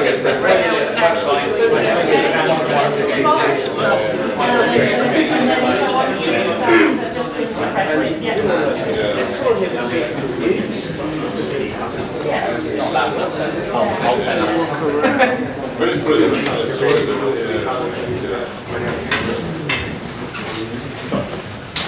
But it's brilliant.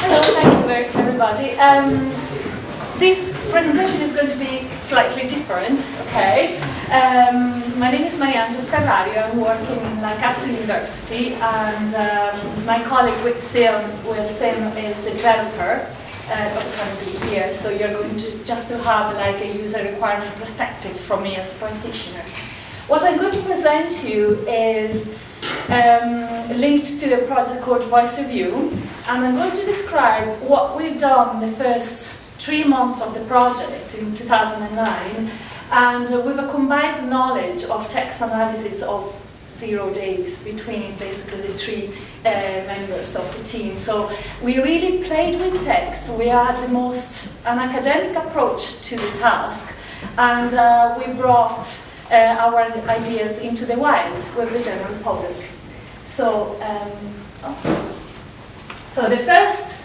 Hello, thank you everybody. This presentation is going to be slightly different, okay? My name is Mariangela Ferrario, I'm working in Lancaster University, and my colleague Wilson is the developer of can be here, so you're going to just to have like a user requirement perspective from me as a practitioner. What I'm going to present to you is linked to a project called Voice Review, and I'm going to describe what we've done in the first 3 months of the project in 2009, and with a combined knowledge of text analysis of 0 days between basically the 3 members of the team. So we really played with text. We had an academic approach to the task, and we brought our ideas into the wild with the general public. So, so the first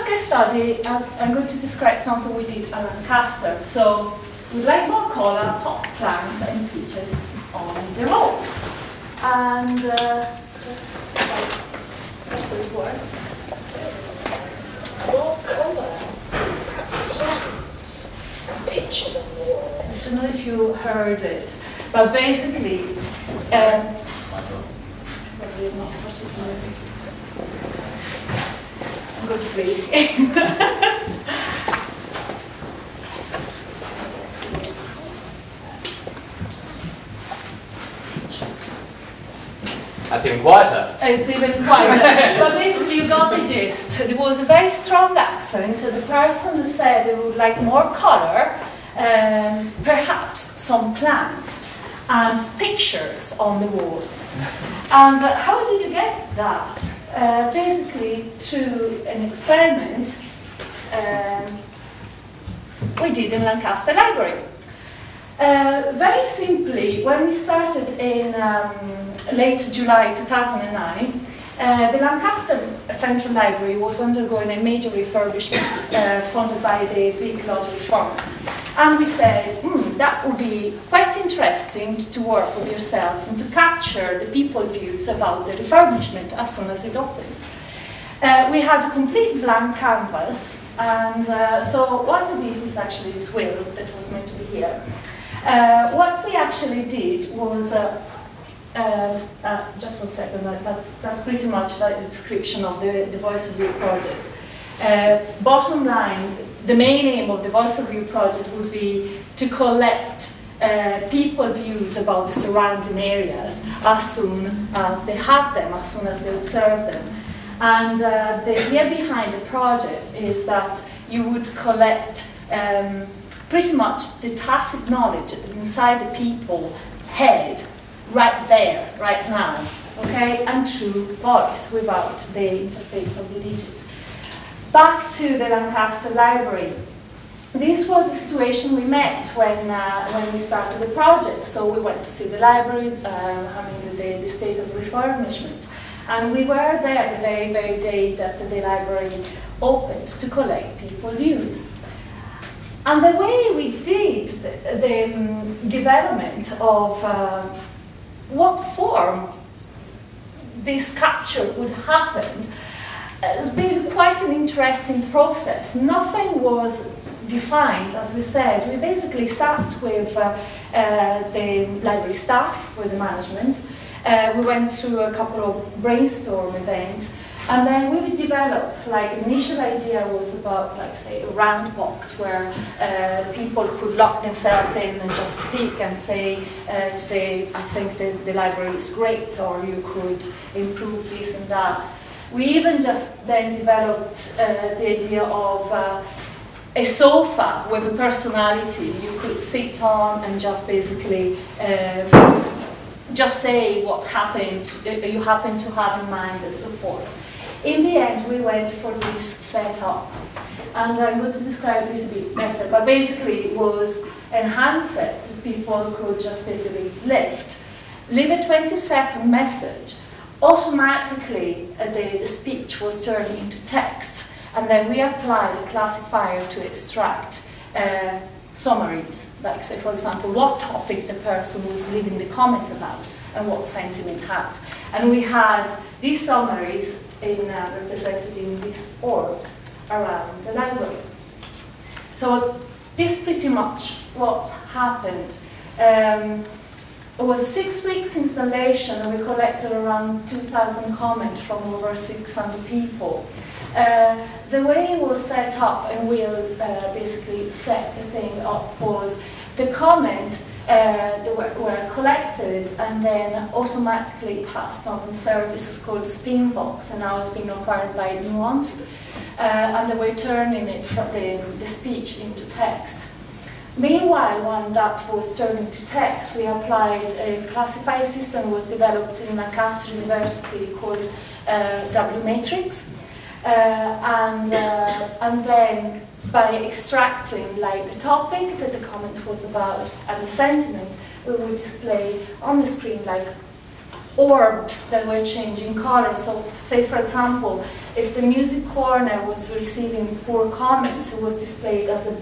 case study, I'm going to describe something we did at Lancaster. So we'd like more color, pop plants and features on the roads. And just like those words. More color, pictures on the wall. I don't know if you heard it, but basically, probably not particularly. Good breathing. That's even quieter. It's even quieter. But basically you got the gist. There was a very strong accent, so the person said they would like more color, perhaps some plants and pictures on the walls. And how did you get that? Basically through an experiment we did in Lancaster Library. Very simply, when we started in late July 2009, the Lancaster Central Library was undergoing a major refurbishment funded by the Big Lottery Fund. And we said, that would be quite interesting to work with yourself and to capture the people's views about the refurbishment as soon as it opens. We had a complete blank canvas, and so what I did is actually this wheel that was meant to be here. What we actually did was, just 1 second, that's pretty much like the description of the Voice Review project. Bottom line, the main aim of the Voice Review project would be to collect people's views about the surrounding areas as soon as they had them, as soon as they observed them. And the idea behind the project is that you would collect pretty much the tacit knowledge inside the people's head right there, right now, okay, and through voice without the interface of the digit. Back to the Lancaster Library. This was a situation we met when we started the project. So we went to see the library, the state of refurbishment. And we were there the very, very day that the library opened to collect people's views. And the way we did the development of what form this capture would happen has been quite an interesting process. Nothing was defined, as we said. We basically sat with the library staff, with the management. We went through a couple of brainstorm events, and then we would develop, like, the initial idea was about, like, say, a round box where people could lock themselves in and just speak and say, today I think the library is great, or you could improve this and that. We even just then developed the idea of a sofa with a personality you could sit on and just basically just say what happened, you happen to have in mind and so forth. In the end, we went for this setup. And I'm going to describe this a bit better, but basically it was an handset people could just basically lift, leave a 20-second message, automatically the speech was turned into text, and then we applied a classifier to extract summaries, like say for example what topic the person was leaving the comment about and what sentiment had. And we had these summaries represented in these orbs around the library. So this is pretty much what happened. It was a 6 weeks installation, and we collected around 2,000 comments from over 600 people. The way it was set up, and we'll basically set the thing up, was the comment were collected and then automatically passed on services called Spinbox, and now it's been acquired by Nuance. And they were turning it from the speech into text. Meanwhile, when that was turned into text, we applied a classifier system was developed in Lancaster University called W-Matrix. And then by extracting like the topic that the comment was about and the sentiment, we would display on the screen like orbs that were changing color. So say for example, if the music corner was receiving poor comments, it was displayed as a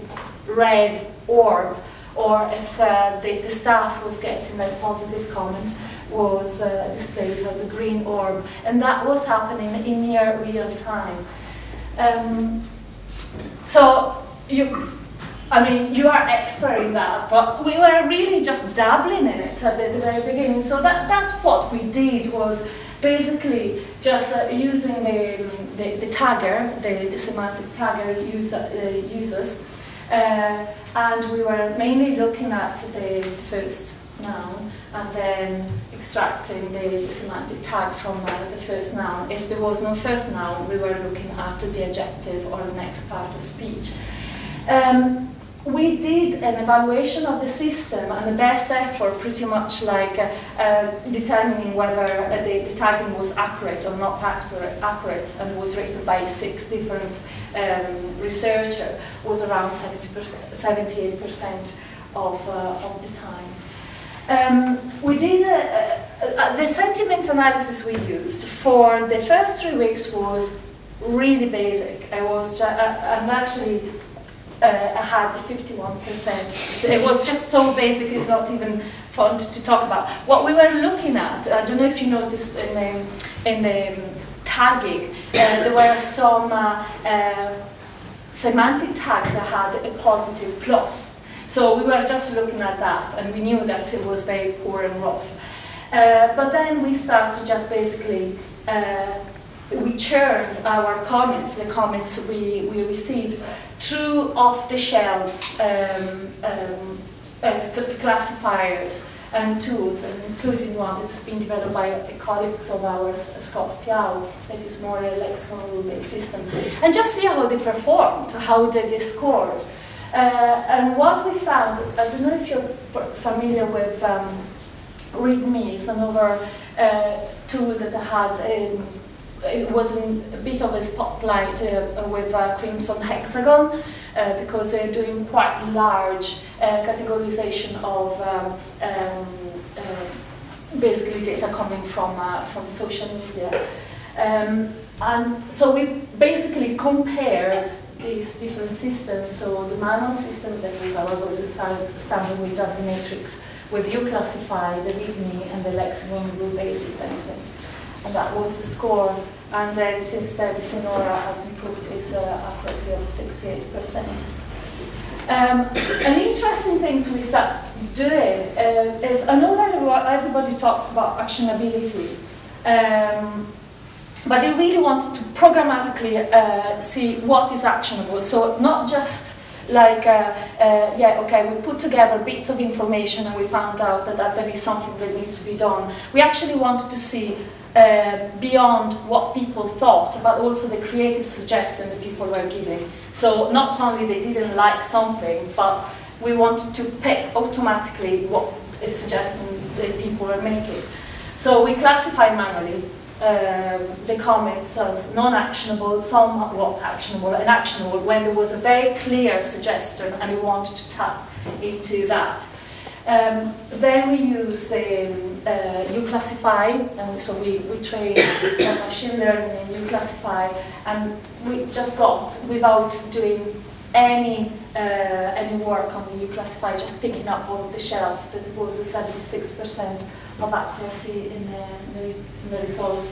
red orb, or if the staff was getting a positive comment, was displayed as a green orb. And that was happening in near real time. So you are expert in that, but we were really just dabbling in it at the very beginning. So that's what we did, was basically just using the tagger, the semantic tagger users, and we were mainly looking at the first noun and then extracting the semantic tag from the first noun. If there was no first noun, we were looking at the adjective or the next part of speech. We did an evaluation of the system, and the best effort pretty much like determining whether the tagging was accurate or not accurate, and was rated by 6 different researchers, was around 78% of the time. We did the sentiment analysis we used for the first 3 weeks was really basic. I was I'm actually I had 51%. It was just so basic, it's not even fun to talk about. What we were looking at, I don't know if you noticed in the tagging, there were some semantic tags that had a positive plus. So we were just looking at that, and we knew that it was very poor and rough. But then we started to just basically we churned our comments, the comments we received, through off-the-shelf classifiers and tools, and including one that's been developed by a colleague of ours, Scott Piao, that is more a lexical rule-based system. And just see how they performed, how they scored. And what we found, I don't know if you're familiar with README, it's another tool that I had. It was a bit of a spotlight with Crimson Hexagon, because they're doing quite large categorization of basically data coming from social media. And so we basically compared these different systems, so the manual system that was our gold standard with W-Matrix, with uClassify, the README, and the lexicon rule-based sentiments. And that was the score. And then since then, Sonora has improved its accuracy of 68%. An interesting thing we start doing is, I know that everybody talks about actionability, but they really wanted to programmatically see what is actionable. So not just like, yeah, okay, we put together bits of information and we found out that there is something that needs to be done. We actually wanted to see beyond what people thought, but also the creative suggestion that people were giving. So not only they didn't like something, but we wanted to pick automatically what a suggestion that people were making. So we classified manually, the comments as non-actionable, somewhat actionable, and actionable when there was a very clear suggestion and we wanted to tap into that. Then we use uClassify, and so we train machine learning in uClassify, and we just got, without doing any work on the uClassify, just picking up off the shelf, that it was a 76% of accuracy in the result.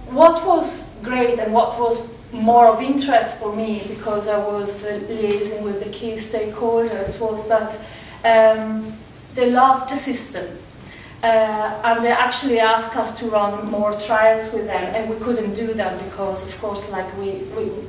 What was great and what was more of interest for me, because I was liaising with the key stakeholders, was that they loved the system. And they actually asked us to run more trials with them, and we couldn't do that because, of course, like we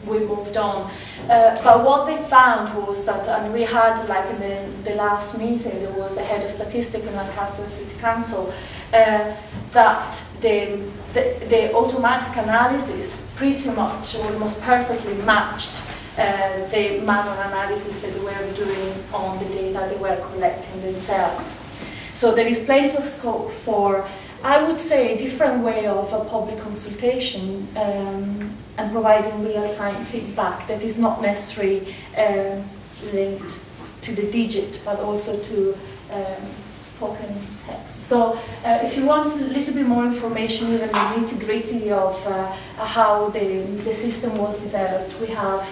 moved on. But what they found was that, and we had, like in the last meeting, there was the head of statistics in Lancaster City Council, that the automatic analysis pretty much almost perfectly matched the manual analysis that they were doing on the data they were collecting themselves. So there is plenty of scope for, I would say, a different way of a public consultation and providing real-time feedback that is not necessarily linked to the digit, but also to spoken text. So if you want a little bit more information, even the nitty-gritty of how the system was developed, we have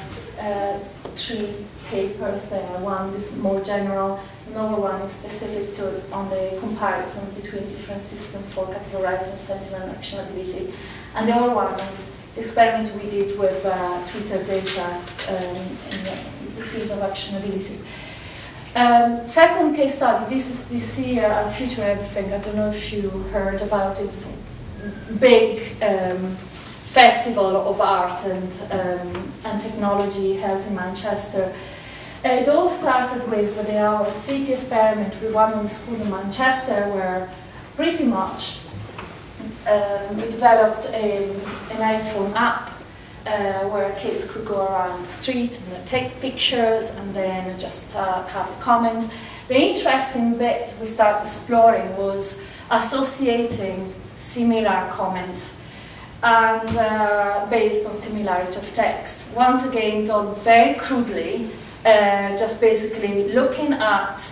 3 papers there. One is more general, another one is specific on the comparison between different systems for categorizing sentiment and actionability. And the other one is the experiment we did with Twitter data in the field of actionability. Second case study, this is this year at Future Everything. I don't know if you heard about it. It's a big festival of art and technology held in Manchester. It all started with our city experiment with one school in Manchester, where pretty much we developed an iPhone app where kids could go around the street and take pictures and then just have comments. The interesting bit we started exploring was associating similar comments and based on similarity of text. Once again, done very crudely, just basically looking at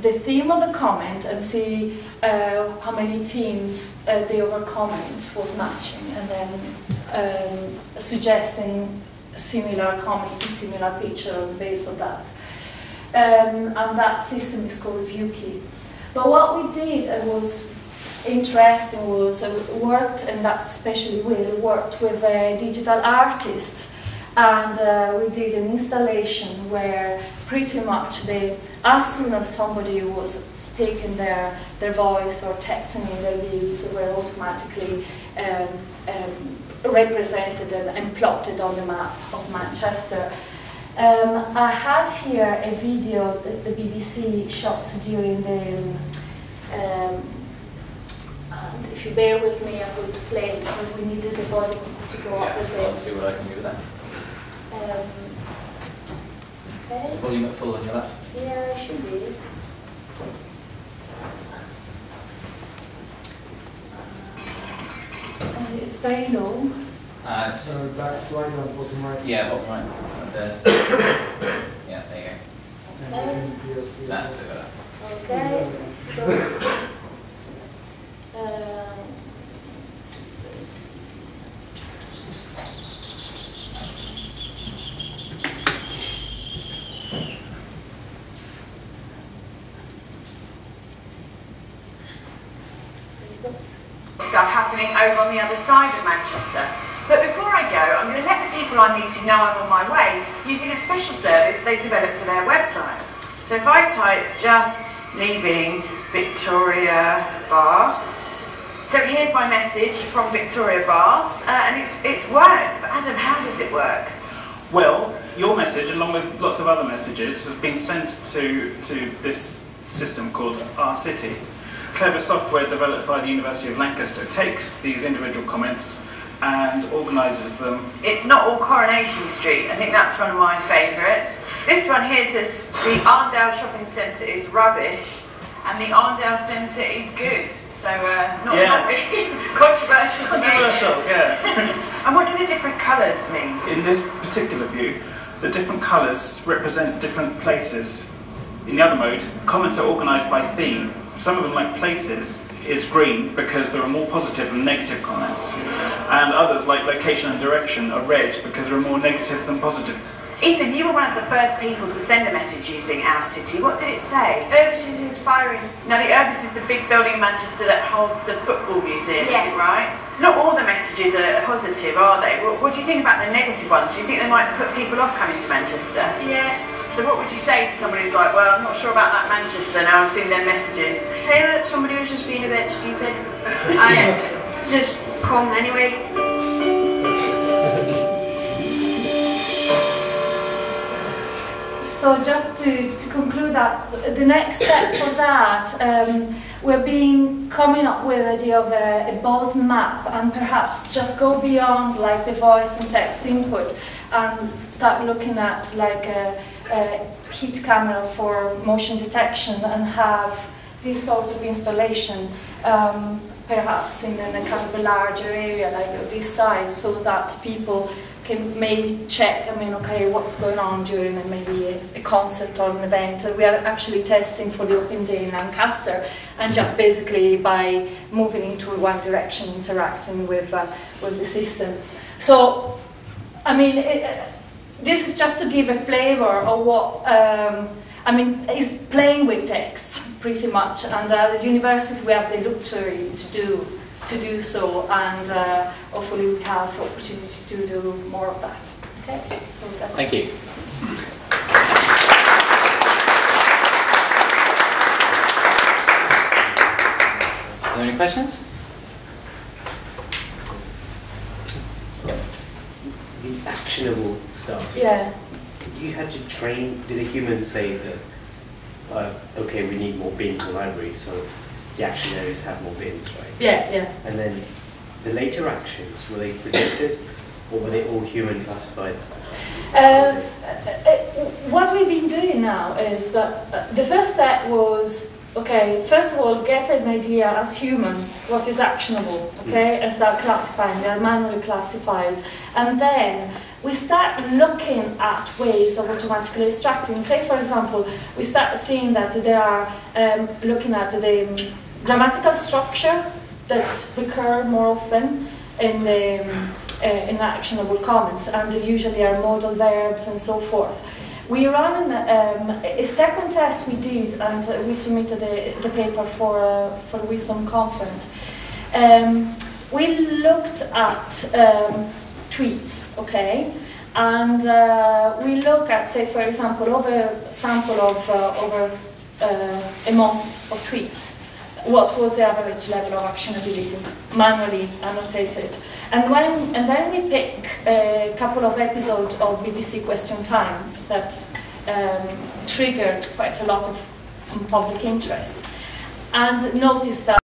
the theme of the comment and see how many themes the other comment was matching, and then suggesting similar comments, a similar picture on the base of that. And that system is called ViewKey. But what we did, and was interesting, was worked, and that especially we worked with a digital artist, and we did an installation where pretty much as soon as somebody was speaking their voice or texting in their views, they were automatically represented and plotted on the map of Manchester. I have here a video that the BBC shot during the, and if you bear with me, I'm going to play it, but we needed the volume to go up with it. Let's see what I can do with that. Okay. Volume at full on your left? Yeah, it should be. It's very low. That's right on bottom right. Yeah, bottom right. Up there. Yeah, there you go. Okay. That's a bit better. Okay. So, stuff happening over on the other side of Manchester. But before I go, I'm going to let the people I'm meeting know I'm on my way using a special service they've developed for their website. So if I type just leaving Victoria Baths, so here's my message from Victoria Baths, and it's worked. But Adam, how does it work? Well, your message, along with lots of other messages, has been sent to this system called Our City. Clever software developed by the University of Lancaster takes these individual comments and organises them. It's not all Coronation Street. I think that's one of my favourites. This one here says the Arndale shopping centre is rubbish, and the Arndale Centre is good. So not really controversial to me. Controversial, yeah. And what do the different colours mean? In this particular view, the different colours represent different places. In the other mode, comments are organised by theme. Some of them, like places, is green because there are more positive than negative comments. And others, like location and direction, are red because there are more negative than positive. Ethan, you were one of the first people to send a message using Our City. What did it say? Urbis is inspiring. Now, the Urbis is the big building in Manchester that holds the football museum, Yeah. is it right? Not all the messages are positive, are they? What do you think about the negative ones? Do you think they might put people off coming to Manchester? Yeah. So what would you say to somebody who's like, well, I'm not sure about that Manchester, now I've seen their messages? Say that somebody was just being a bit stupid. Yes. Just come anyway. So just to conclude that, the next step for that, we're coming up with the idea of a buzz map, and perhaps just go beyond like the voice and text input and start looking at like a heat camera for motion detection and have this sort of installation perhaps in a kind of a larger area like this size, so that people may check, okay, what's going on during maybe a concert or an event. We are actually testing for the Open Day in Lancaster, and just basically by moving into one direction, interacting with the system. So, this is just to give a flavour of what, is playing with text, pretty much, and at the university we have the luxury to do so, and hopefully we have opportunity to do more of that. Okay, so that's... Thank you. Are there any questions? Yep. The actionable stuff. Yeah. You had to train, did the humans say that, okay, we need more bins in the library, so the action areas have more bins, right? Yeah. And then the later actions, were they predicted, or were they all human classified? What we've been doing now is that the first step was, okay, first of all, get an idea as human what is actionable, okay, and start classifying. They are manually classified, and then we start looking at ways of automatically extracting. Say, for example, we start seeing that they are looking at the grammatical structure that recur more often in actionable comments, and they usually are modal verbs and so forth. We ran a second test we did, and we submitted the paper for the Wisdom Conference. We looked at tweets, okay, and we look at, say, for example, over a sample of over a month of tweets. What was the average level of actionability, manually annotated? And then we pick a couple of episodes of BBC Question Times that triggered quite a lot of public interest, and noticed that